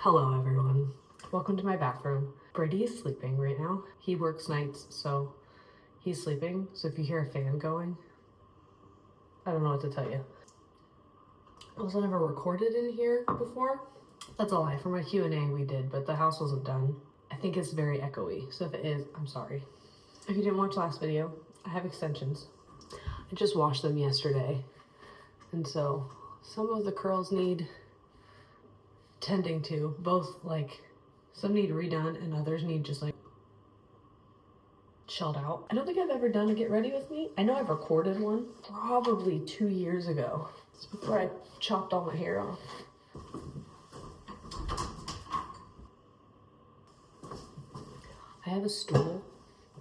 Hello everyone. Welcome to my bathroom. Brady is sleeping right now. He works nights, so he's sleeping. So if you hear a fan going, I don't know what to tell you. I also never recorded in here before. That's a lie. For my Q&A we did, but the house wasn't done. I think it's very echoey, so if it is, I'm sorry. If you didn't watch last video, I have extensions. I just washed them yesterday, and so some of the curls need tending to. Both, like, some need redone and others need just like chilled out. I don't think I've ever done a get ready with me. I know I've recorded one probably 2 years ago. It's before I chopped all my hair off. I have a stool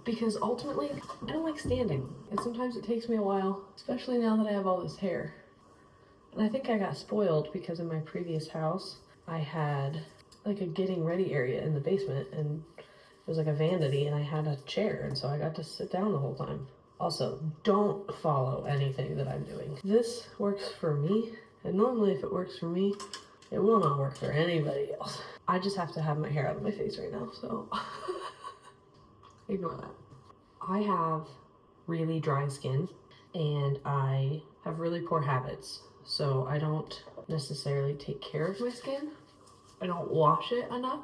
because ultimately I don't like standing, and sometimes it takes me a while, especially now that I have all this hair. And I think I got spoiled because in my previous house I had like a getting ready area in the basement, and it was like a vanity, and I had a chair, and so I got to sit down the whole time. Also, don't follow anything that I'm doing. This works for me, and normally if it works for me, it will not work for anybody else. I just have to have my hair out of my face right now, so ignore that. I have really dry skin, and I have really poor habits, so I don't necessarily take care of my skin. I don't wash it enough.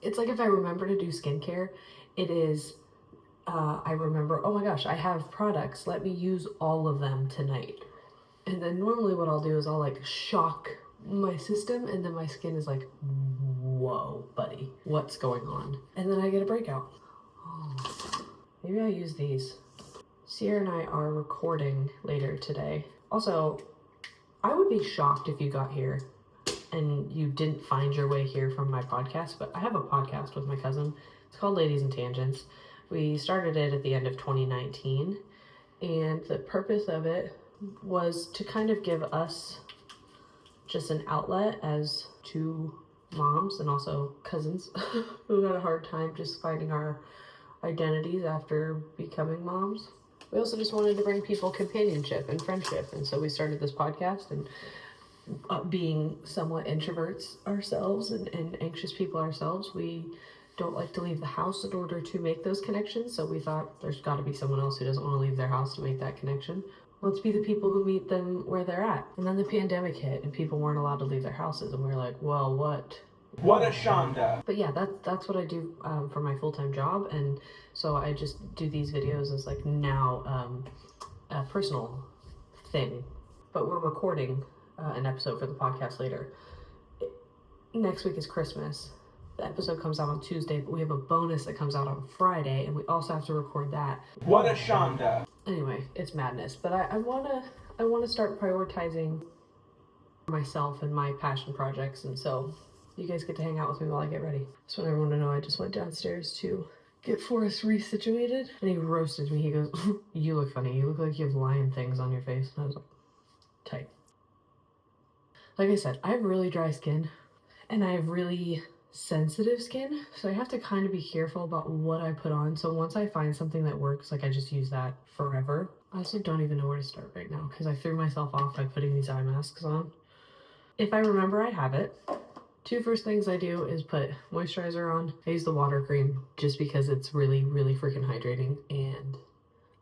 It's like if I remember to do skincare, it is, I remember, oh my gosh, I have products, let me use all of them tonight. And then normally what I'll do is I'll like shock my system, and then my skin is like, whoa, buddy, what's going on? And then I get a breakout. Oh, maybe I'll use these. Sierra and I are recording later today. Also, I would be shocked if you got here and you didn't find your way here from my podcast, but I have a podcast with my cousin. It's called Ladies and Tangents. We started it at the end of 2019, and the purpose of it was to kind of give us just an outlet as two moms and also cousins who had a hard time just finding our identities after becoming moms. We also just wanted to bring people companionship and friendship, and so we started this podcast. And being somewhat introverts ourselves and anxious people ourselves, we don't like to leave the house in order to make those connections, so we thought there's got to be someone else who doesn't want to leave their house to make that connection. Let's be the people who meet them where they're at. And then the pandemic hit and people weren't allowed to leave their houses, and we were like, well, what a shonda. But yeah, that's what I do for my full-time job, and so I just do these videos as like now a personal thing. But we're recording an episode for the podcast later. Next week is Christmas. The episode comes out on Tuesday, but we have a bonus that comes out on Friday, and we also have to record that. What a shonda. Anyway, it's madness, but I wanna start prioritizing myself and my passion projects, and so you guys get to hang out with me while I get ready. Just want everyone to know I just went downstairs to get Forrest resituated, and he roasted me. He goes, you look funny. You look like you have lion things on your face. And I was like, tight. Like I said, I have really dry skin, and I have really sensitive skin, so I have to kind of be careful about what I put on. So once I find something that works, like I just use that forever. I also don't even know where to start right now because I threw myself off by putting these eye masks on. If I remember, I have it. Two first things I do is put moisturizer on. I use the water cream just because it's really, really freaking hydrating, and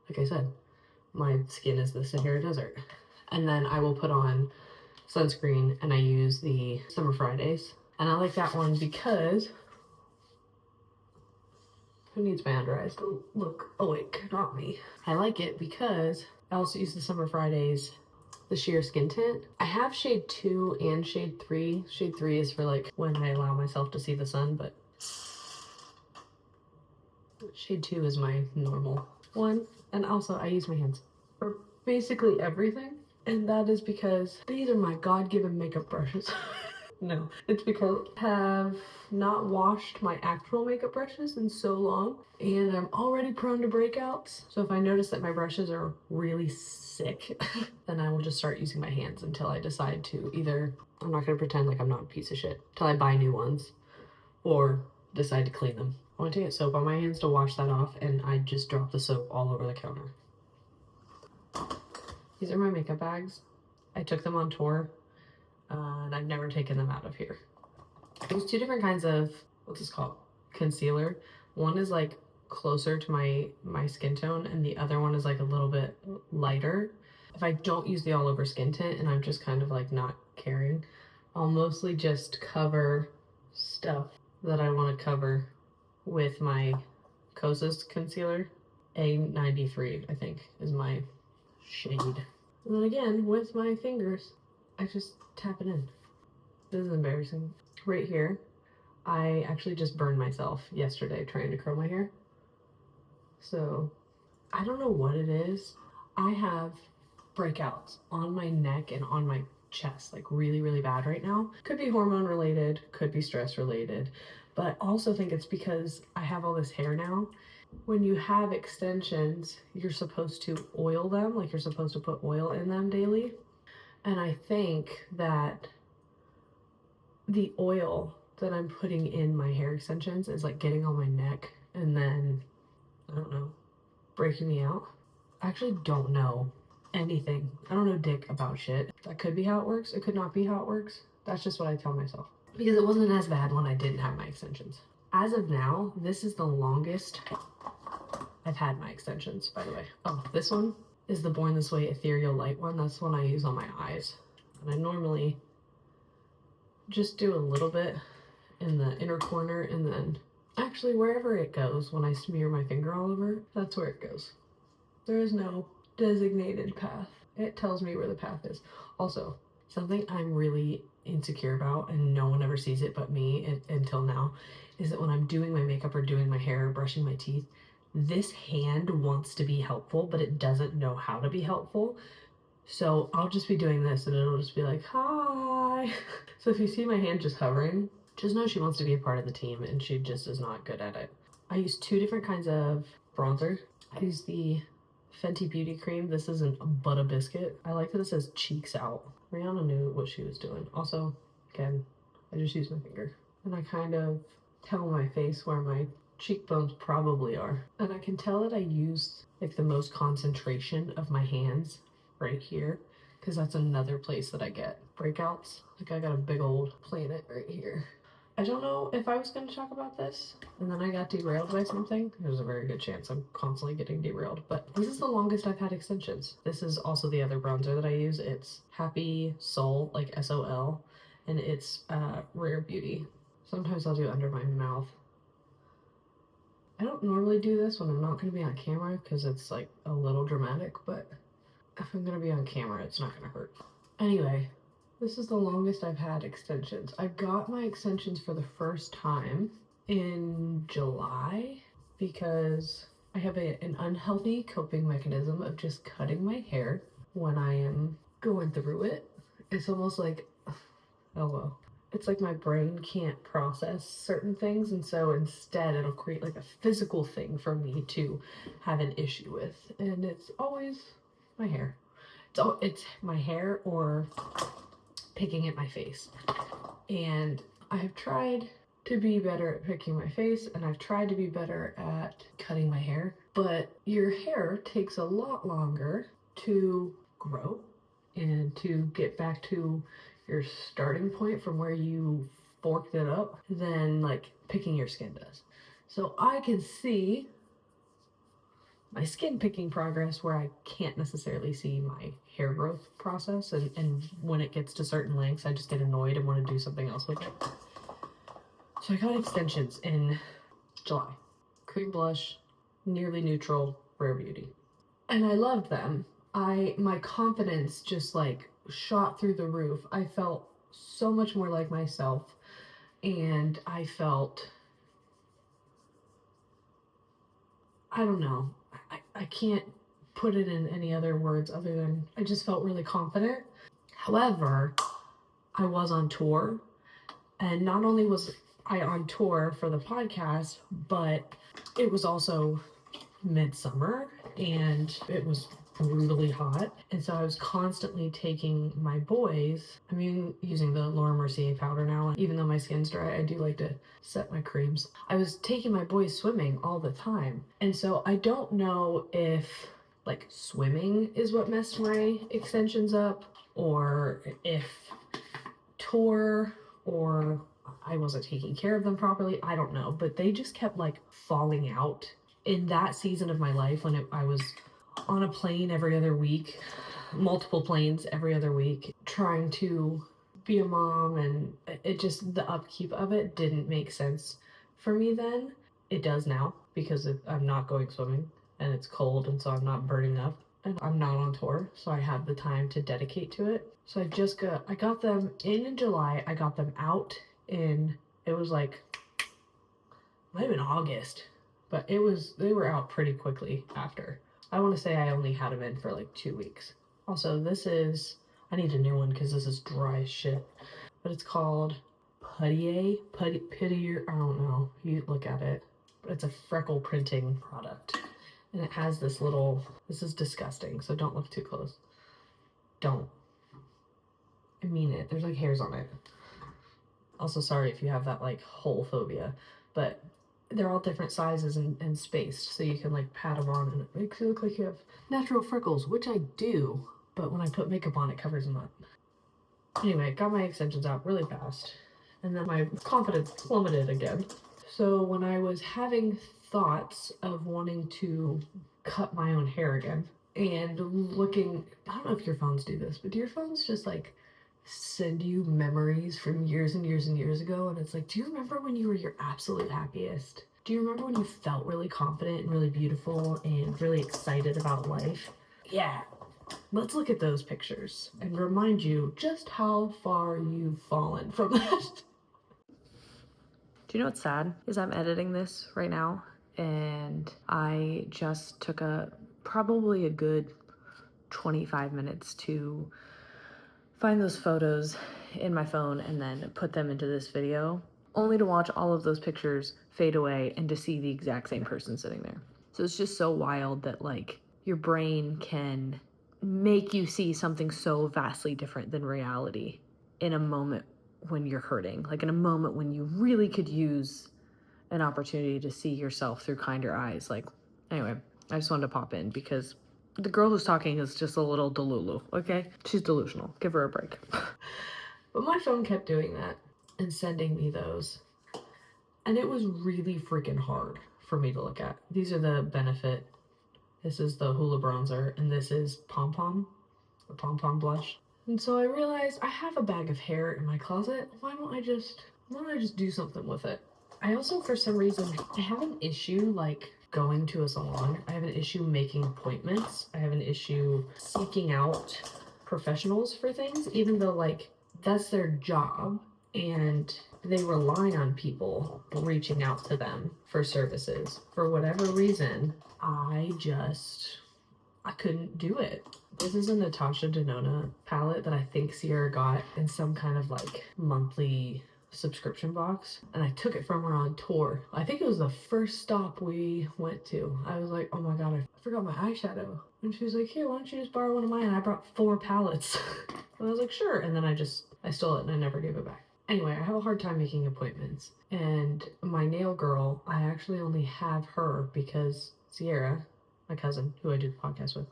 like I said, my skin is the Sahara Desert. And then I will put on sunscreen, and I use the Summer Fridays. And I like that one because who needs my under eyes to look awake? Not me. I like it because I also use the Summer Fridays, the sheer skin tint. I have shade 2 and shade 3. Shade 3 is for like when I allow myself to see the sun, but shade 2 is my normal one. And also I use my hands for basically everything, and that is because these are my God-given makeup brushes. No, it's because I have not washed my actual makeup brushes in so long, and I'm already prone to breakouts. So if I notice that my brushes are really sick, then I will just start using my hands until I decide to either, I'm not gonna pretend like I'm not a piece of shit, until I buy new ones or decide to clean them. I want to get soap on my hands to wash that off, and I just drop the soap all over the counter. These are my makeup bags. I took them on tour and I've never taken them out of here. There's two different kinds of, what's this called? Concealer. One is like closer to my skin tone, and the other one is like a little bit lighter. If I don't use the all over skin tint and I'm just kind of like not caring, I'll mostly just cover stuff that I want to cover with my Kosas concealer. A93, I think, is my shade. And then again, with my fingers, I just tap it in. This is embarrassing. Right here, I actually just burned myself yesterday trying to curl my hair. So, I don't know what it is. I have breakouts on my neck and on my chest, like really, really bad right now. Could be hormone related, could be stress related, but I also think it's because I have all this hair now. When you have extensions, you're supposed to oil them, like you're supposed to put oil in them daily. And I think that the oil that I'm putting in my hair extensions is like getting on my neck and then, I don't know, breaking me out. I actually don't know anything. I don't know dick about shit. That could be how it works. It could not be how it works. That's just what I tell myself. Because it wasn't as bad when I didn't have my extensions. As of now, this is the longest I've had my extensions, by the way. Oh, this one is the Born This Way Ethereal Light one. That's the one I use on my eyes. And I normally just do a little bit in the inner corner, and then actually wherever it goes when I smear my finger all over, that's where it goes. There is no designated path. It tells me where the path is. Also, something I'm really insecure about, and no one ever sees it but me until now, is that when I'm doing my makeup or doing my hair or brushing my teeth, this hand wants to be helpful, but it doesn't know how to be helpful. So I'll just be doing this and it'll just be like, hi. So if you see my hand just hovering, just know she wants to be a part of the team and she just is not good at it. I use two different kinds of bronzer. I use the Fenty Beauty Cream. This isn't but a biscuit. I like that it says cheeks out. Rihanna knew what she was doing. Also, again, I just use my finger. And I kind of tell my face where my cheekbones probably are. And I can tell that I use like the most concentration of my hands right here, because that's another place that I get breakouts. Like I got a big old planet right here. I don't know if I was going to talk about this and then I got derailed by something. There's a very good chance I'm constantly getting derailed, but this is the longest I've had extensions. This is also the other bronzer that I use. It's Happy Soul, like SOL, and it's Rare Beauty. Sometimes I'll do it under my mouth. I don't normally do this when I'm not going to be on camera because it's like a little dramatic, but if I'm going to be on camera, it's not going to hurt. Anyway, this is the longest I've had extensions. I got my extensions for the first time in July because I have an unhealthy coping mechanism of just cutting my hair when I am going through it. It's almost like, oh well. It's like my brain can't process certain things, and so instead it'll create like a physical thing for me to have an issue with, and it's always my hair. It's my hair or picking at my face. And I've tried to be better at picking my face, and I've tried to be better at cutting my hair, but your hair takes a lot longer to grow and to get back to your starting point from where you forked it up than like picking your skin does. So I can see my skin picking progress where I can't necessarily see my hair growth process, and when it gets to certain lengths I just get annoyed and want to do something else with it. So I got extensions in July. Cream blush, nearly neutral, Rare Beauty. And I loved them. My confidence just like shot through the roof. I felt so much more like myself, and I felt, I don't know, I can't put it in any other words other than I just felt really confident. However, I was on tour, and not only was I on tour for the podcast, but it was also midsummer and it was brutally hot, and so I was constantly taking my boys. I'm using the Laura Mercier powder now, and even though my skin's dry, I do like to set my creams. I was taking my boys swimming all the time, and so I don't know if like swimming is what messed my extensions up, or if tour or I wasn't taking care of them properly. I don't know, but they just kept like falling out in that season of my life when I was on a plane every other week, multiple planes every other week, trying to be a mom, and it just, the upkeep of it didn't make sense for me then. It does now because I'm not going swimming and it's cold, and so I'm not burning up and I'm not on tour, so I have the time to dedicate to it. So I got them in July. I got them out in, it was like, might have been August, but they were out pretty quickly after. I want to say I only had them in for like 2 weeks. Also, I need a new one because this is dry as shit. But it's called Puttier, I don't know. You look at it. But it's a freckle printing product. And it has this is disgusting, so don't look too close. Don't. I mean it. There's like hairs on it. Also, sorry if you have that like hole phobia, but they're all different sizes and spaced, so you can like pat them on and it makes you look like you have natural freckles, which I do, but when I put makeup on, it covers them up. Anyway, got my extensions out really fast, and then my confidence plummeted again. So when I was having thoughts of wanting to cut my own hair again, and looking, I don't know if your phones do this, but do your phones just like send you memories from years and years and years ago? And it's like, do you remember when you were your absolute happiest? Do you remember when you felt really confident and really beautiful and really excited about life? Yeah, let's look at those pictures and remind you just how far you've fallen from that. Do you know what's sad? Is I'm editing this right now, and I just took probably a good 25 minutes to find those photos in my phone and then put them into this video, only to watch all of those pictures fade away and to see the exact same person sitting there. So it's just so wild that like your brain can make you see something so vastly different than reality in a moment when you're hurting, like in a moment when you really could use an opportunity to see yourself through kinder eyes. Like, anyway, I just wanted to pop in because the girl who's talking is just a little delulu, okay? She's delusional. Give her a break. But my phone kept doing that and sending me those. And it was really freaking hard for me to look at. These are the Benefit. This is the Hula Bronzer, and this is Pom Pom, the Pom Pom blush. And so I realized I have a bag of hair in my closet. Why don't I just do something with it? I also, for some reason, I have an issue like going to a salon. I have an issue making appointments. I have an issue seeking out professionals for things, even though like that's their job and they rely on people reaching out to them for services. For whatever reason, I couldn't do it. This is a Natasha Denona palette that I think Sierra got in some kind of like monthly subscription box, and I took it from her on tour. I think it was the first stop we went to. I was like, oh my god, I forgot my eyeshadow. And she was like, here, why don't you just borrow one of mine? And I brought 4 palettes. And I was like, sure. And then I stole it and I never gave it back. Anyway, I have a hard time making appointments. And my nail girl, I actually only have her because Sierra, my cousin, who I do the podcast with,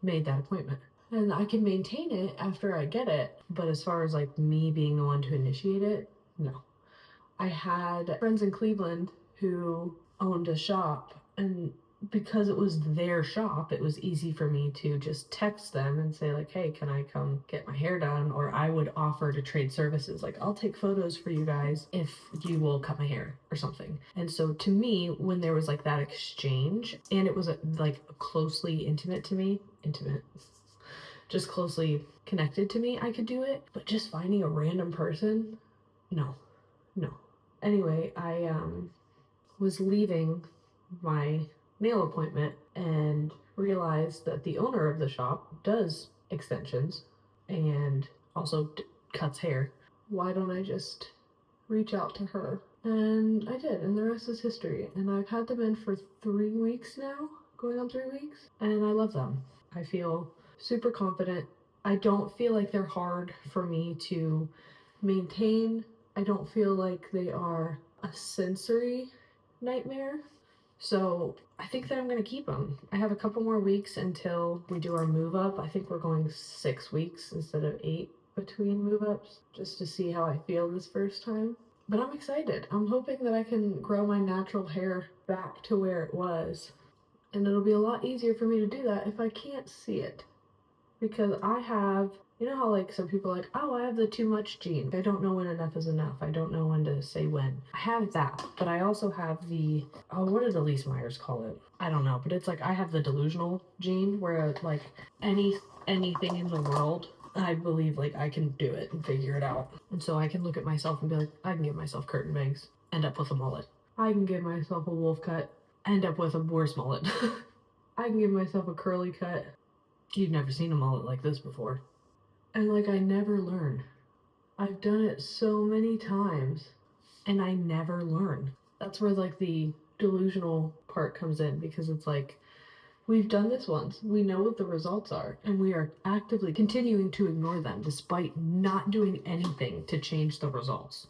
made that appointment. And I can maintain it after I get it. But as far as like me being the one to initiate it, no. I had friends in Cleveland who owned a shop, and because it was their shop, it was easy for me to just text them and say like, hey, can I come get my hair done? Or I would offer to trade services, like I'll take photos for you guys if you will cut my hair or something. And so to me, when there was like that exchange, and it was like closely just closely connected to me, I could do it. But just finding a random person, no. Anyway, I was leaving my nail appointment and realized that the owner of the shop does extensions and also cuts hair. Why don't I just reach out to her? And I did, and the rest is history. And I've had them in for 3 weeks now, going on 3 weeks, and I love them. I feel super confident. I don't feel like they're hard for me to maintain. I don't feel like they are a sensory nightmare. So I think that I'm going to keep them. I have a couple more weeks until we do our move up. I think we're going 6 weeks instead of 8, between move-ups just to see how I feel this first time. But I'm excited. I'm hoping that I can grow my natural hair back to where it was. And it'll be a lot easier for me to do that if I can't see it. Because I have, you know how like some people are like, oh, I have the too much gene. I don't know when enough is enough. I don't know when to say when. I have that, but I also have the, oh, what did Elise Myers call it? I don't know, but it's like I have the delusional gene where like anything in the world, I believe like I can do it and figure it out. And so I can look at myself and be like, I can give myself curtain bangs, end up with a mullet. I can give myself a wolf cut, end up with a worse mullet. I can give myself a curly cut. You've never seen a mullet like this before. And like I never learn. I've done it so many times and I never learn. That's where like the delusional part comes in, because it's like, we've done this once, we know what the results are, and we are actively continuing to ignore them despite not doing anything to change the results.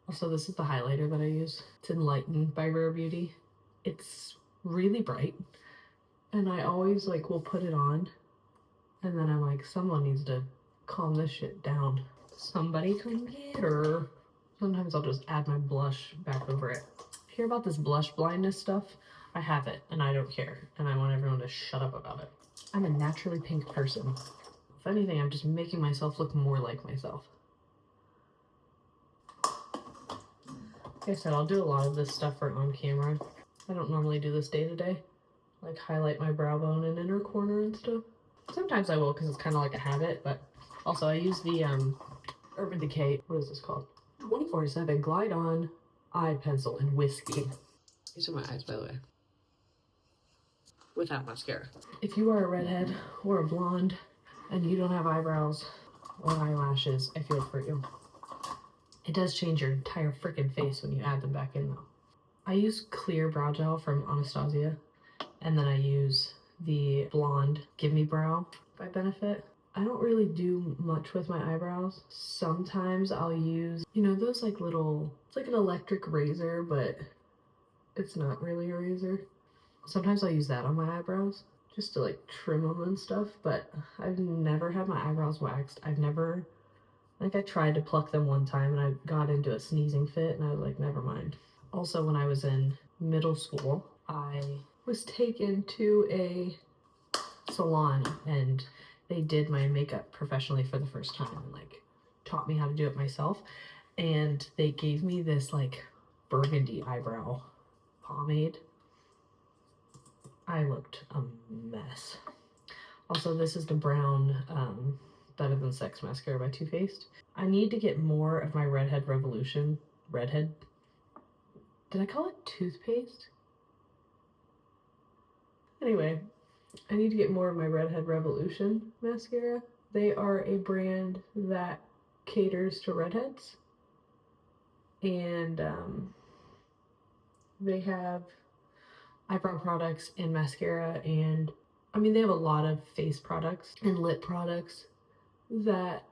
Also, this is the highlighter that I use. It's Enlightened by Rare Beauty. It's really bright, and I always like will put it on, and then I'm like, someone needs to calm this shit down. Somebody come get her. Sometimes I'll just add my blush back over it. Hear about this blush blindness stuff? I have it, and I don't care, and I want everyone to shut up about it. I'm a naturally pink person. If anything, I'm just making myself look more like myself. Like I said, I'll do a lot of this stuff for on camera. I don't normally do this day to day, like highlight my brow bone and inner corner and stuff. Sometimes I will, because it's kind of like a habit, but also I use the Urban Decay, what is this called? 24/7 Glide On Eye Pencil in Whiskey. These are my eyes, by the way. Without mascara. If you are a redhead or a blonde and you don't have eyebrows or eyelashes, I feel for you. It does change your entire freaking face when you add them back in though. I use clear brow gel from Anastasia, and then I use the blonde Give Me Brow by Benefit. I don't really do much with my eyebrows. Sometimes I'll use, you know, those like little, it's like an electric razor, but it's not really a razor. Sometimes I'll use that on my eyebrows just to like trim them and stuff, but I've never had my eyebrows waxed. I've never, like I tried to pluck them one time and I got into a sneezing fit and I was like, never mind. Also, when I was in middle school, I was taken to a salon and they did my makeup professionally for the first time and like taught me how to do it myself. And they gave me this like burgundy eyebrow pomade. I looked a mess. Also, this is the brown Better Than Sex mascara by Too Faced. I need to get more of my Redhead Revolution. Redhead? Did I call it toothpaste? Anyway, I need to get more of my Redhead Revolution mascara. They are a brand that caters to redheads. And they have eyebrow products and mascara, and I mean they have a lot of face products and lip products that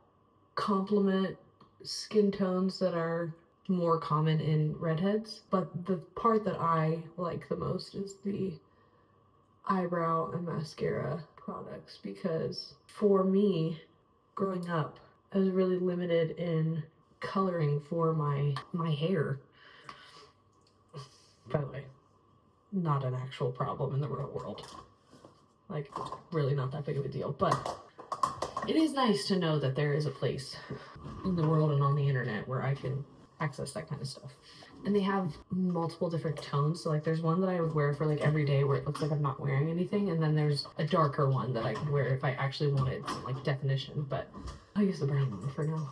complement skin tones that are more common in redheads. But the part that I like the most is the eyebrow and mascara products, because for me, growing up, I was really limited in coloring for my hair. By the way, not an actual problem in the real world. Like, really not that big of a deal, but it is nice to know that there is a place in the world and on the internet where I can access that kind of stuff. And they have multiple different tones. So like there's one that I would wear for like every day where it looks like I'm not wearing anything, and then there's a darker one that I could wear if I actually wanted some like definition, but I'll use the brown one for now.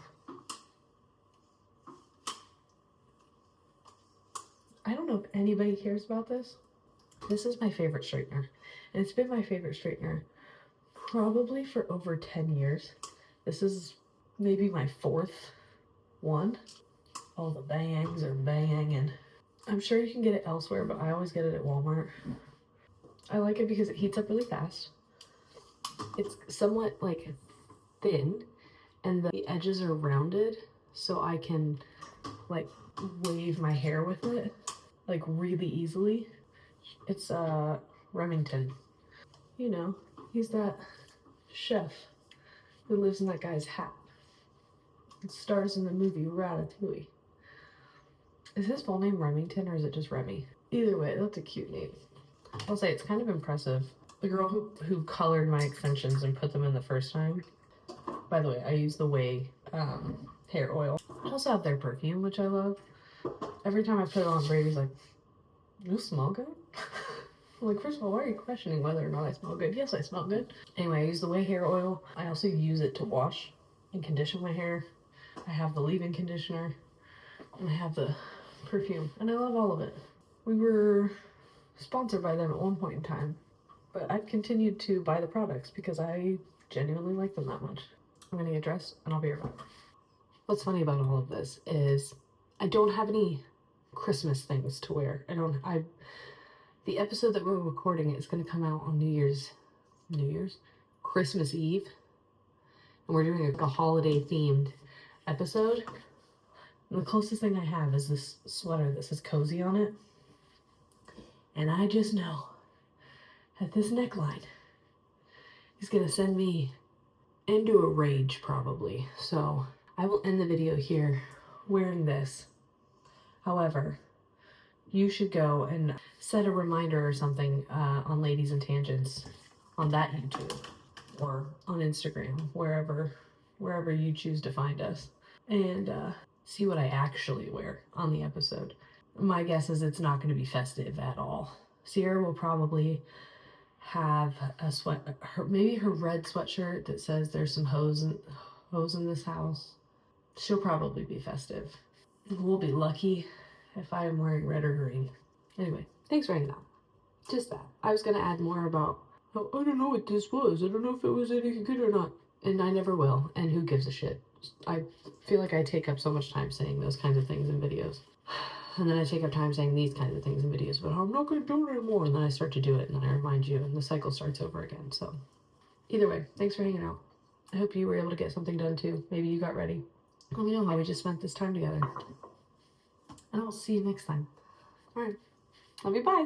I don't know if anybody cares about this. This is my favorite straightener, and it's been my favorite straightener probably for over 10 years. This is maybe my fourth one. All the bangs are banging. I'm sure you can get it elsewhere, but I always get it at Walmart. I like it because it heats up really fast. It's somewhat like thin, and the edges are rounded, so I can like wave my hair with it like really easily. It's Remington. You know, he's that chef who lives in that guy's hat. It stars in the movie Ratatouille. Is his full name Remington or is it just Remy? Either way, that's a cute name. I'll say it's kind of impressive. The girl who colored my extensions and put them in the first time. By the way, I use the Way hair oil. I also have their perfume, which I love. Every time I put it on, Brady's like, "You smell good?" I'm like, first of all, why are you questioning whether or not I smell good? Yes, I smell good. Anyway, I use the Way hair oil. I also use it to wash and condition my hair. I have the leave-in conditioner, and I have the perfume, and I love all of it. We were sponsored by them at one point in time, but I've continued to buy the products because I genuinely like them that much. I'm gonna get dressed, and I'll be right back. What's funny about all of this is I don't have any Christmas things to wear. The episode that we're recording is going to come out on Christmas Eve, and we're doing a holiday themed episode. And the closest thing I have is this sweater that says cozy on it, and I just know that this neckline is going to send me into a rage probably. So I will end the video here wearing this. However, you should go and set a reminder or something on Ladies and Tangents on that YouTube or on Instagram, wherever you choose to find us, and see what I actually wear on the episode. My guess is it's not going to be festive at all. Sierra will probably have maybe her red sweatshirt that says there's some hoes in this house. She'll probably be festive. We'll be lucky if I am wearing red or green. Anyway, thanks for hanging out. Just that. I was going to add more about, oh, I don't know what this was. I don't know if it was any good or not. And I never will. And who gives a shit? I feel like I take up so much time saying those kinds of things in videos. And then I take up time saying these kinds of things in videos. But I'm not going to do it anymore. And then I start to do it. And then I remind you. And the cycle starts over again. So either way, thanks for hanging out. I hope you were able to get something done too. Maybe you got ready. Let me know how we just spent this time together. And I'll see you next time. All right. Love you. Bye.